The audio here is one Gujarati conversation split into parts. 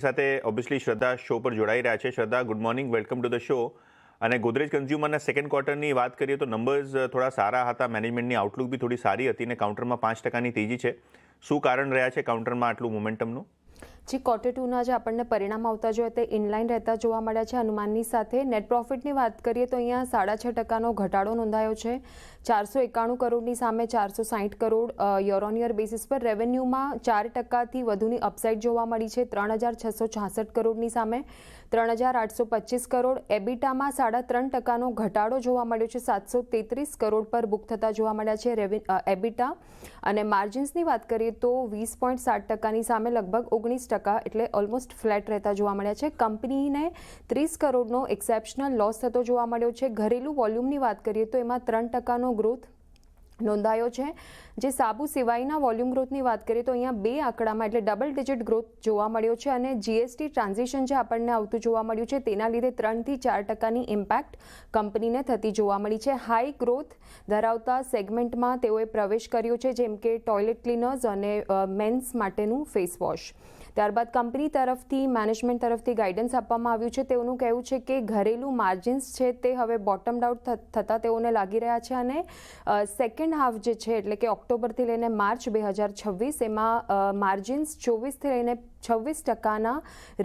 સાથે ઓબ્વિયસલી શ્રદ્ધા શો પર જોડાઈ રહ્યા છે. શ્રદ્ધા, good morning, welcome to the show. અને ગોદરેજ કન્ઝ્યુમરના સેકન્ડ ક્વાર્ટરની વાત કરીએ તો નંબર્સ થોડા સારા હતા, મેનેજમેન્ટની આઉટલુક બી થોડી સારી હતી અને કાઉન્ટરમાં 5%ની તેજી છે. શું કારણ રહ્યા છે કાઉન્ટરમાં આટલું મોમેન્ટમનું? જે ક્વાર્ટર ટુના જે આપણને પરિણામ આવતા જોઈએ તે ઇનલાઇન રહેતા જોવા મળ્યા છે અનુમાનની સાથે. નેટ પ્રોફિટની વાત કરીએ તો અહીંયા 6.5% ઘટાડો નોંધાયો છે. 491 કરોડની સામે 460 crore year on year basis પર. રેવન્યુમાં 4%થી વધુની અપસાઇડ જોવા મળી છે, 3666 કરોડની સામે 3825 કરોડ. એબિટામાં 3.5%નો ઘટાડો જોવા મળ્યો છે, 733 કરોડ પર બુક થતા જોવા મળ્યા છે એબિટા. અને માર્જિન્સની વાત કરીએ તો 20.7%ની સામે લગભગ 19%, એટલે ઓલમોસ્ટ ફ્લેટ રહેતા જોવા મળ્યા છે. કંપનીને 30 કરોડનો એક્સેપ્શનલ લોસ થતો જોવા મળ્યો છે. ઘરેલું વોલ્યુમની વાત કરીએ તો એમાં 3%નો ગ્રોથ નોંધાયો છે. જે સાબુ સિવાયના વોલ્યુમ ગ્રોથની વાત કરીએ તો અહીંયા 2 આંકડામાં એટલે ડબલ ડિજિટ ગ્રોથ જોવા મળ્યો છે. અને જીએસટી ટ્રાન્ઝિશન જે આપણને આવતું જોવા મળ્યું છે તેના લીધે 3થી 4%ની ઇમ્પેક્ટ કંપનીને થતી જોવા મળી છે. હાઈ ગ્રોથ ધરાવતા સેગમેન્ટમાં તેઓએ પ્રવેશ કર્યો છે, જેમ કે ટોયલેટ ક્લીનર્સ અને મેન્સ માટેનું ફેસ વોશ. ત્યારબાદ કંપની તરફથી મેનેજમેન્ટ તરફથી ગાઈડન્સ આપવામાં આવ્યું છે. તેઓનું કહેવું છે કે ઘરેલું માર્જિન્સ છે તે હવે બોટમડ આઉટ થતાં તેઓને લાગી રહ્યા છે. અને સેકન્ડ હાફ જે છે એટલે કે ઓક્ટોબરથી લઈને માર્ચ 2026 એમાં માર્જિન્સ 24થી લઈને 26%ના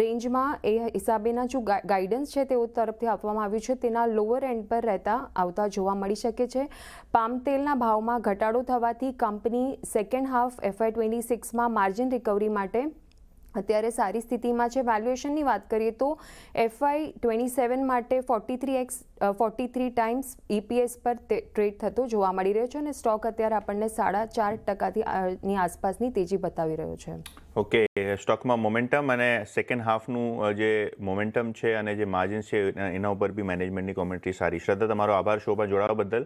રેન્જમાં એ હિસાબેના જો ગાઈડન્સ છે તેઓ તરફથી આપવામાં આવ્યું છે તેના લોઅર એન્ડ પર રહેતા આવતા જોવા મળી શકે છે. પામ તેલના ભાવમાં ઘટાડો થવાથી કંપની સેકન્ડ હાફ FY26માં માર્જિન રિકવરી માટે અત્યારે સારી સ્થિતિમાં છે. વેલ્યુએશનની વાત કરીએ તો FY27 માટે 43 ટાઈમ્સ EPS પર ટ્રેડ થતો જોવા મળી રહ્યો છે. અને સ્ટોક અત્યારે આપણને 4.5%ની આસપાસની તેજી બતાવી રહ્યો છે. ઓકે, સ્ટોકમાં મોમેન્ટમ અને સેકન્ડ હાફનું જે મોમેન્ટમ છે અને જે માર્જિન્સ છે એના ઉપર બી મેનેજમેન્ટની કોમેન્ટ્રી સારી. શ્રદ્ધા, તમારો આભાર શો પર જોડાવા બદલ.